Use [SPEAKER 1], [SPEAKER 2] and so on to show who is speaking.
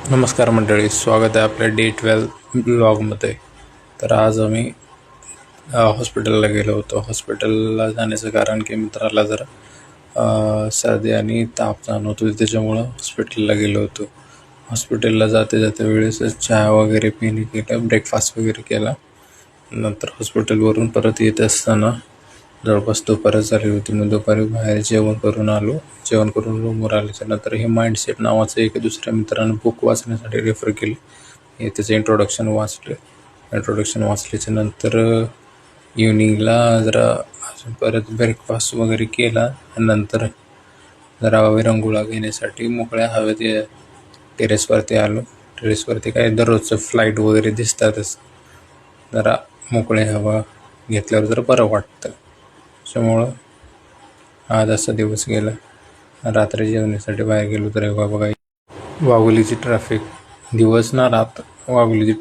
[SPEAKER 1] नमस्कार मंडळी, स्वागत आहे आपल्या डे 12 ब्लॉगमध्ये. तर आज आम्ही हॉस्पिटलला गेलो होतो. हॉस्पिटलला जाण्याचं कारण की मित्राला जरा सर्दी आणि ताप जाणवत होती, त्याच्यामुळं हॉस्पिटलला गेलो होतो. हॉस्पिटलला जाते जाते वेळेस चहा वगैरे पिणे केलं, ब्रेकफास्ट वगैरे केला. नंतर हॉस्पिटलवरून परत येत असताना जवळपास दुपारच झाली होती. मग दुपारी बाहेर जेवण करून आलो. जेवण करून रूमवर आल्याच्या नंतर हे माइंडसेट नावाचं एक दुसऱ्या मित्रानं बुक वाचण्यासाठी रेफर केले. हे त्याचं इंट्रोडक्शन वाचल्याच्या नंतर इव्हनिंगला जरा अजून परत ब्रेकफास्ट वगैरे केला. नंतर जरा विरंगुळा घेण्यासाठी मोकळ्या हवेत टेरेसवरती आलो. टेरेसवरती काय दररोजचं फ्लाईट वगैरे दिसतातच. जरा मोकळी हवा घेतल्यावर जरा बरं वाटतं. त्याच्यामुळं आज असा दिवस गेला. रात्री जेवण्यासाठी बाहेर गेलो तर बघा वाघोलीची ट्रॅफिक, दिवस ना रात वाघोलीची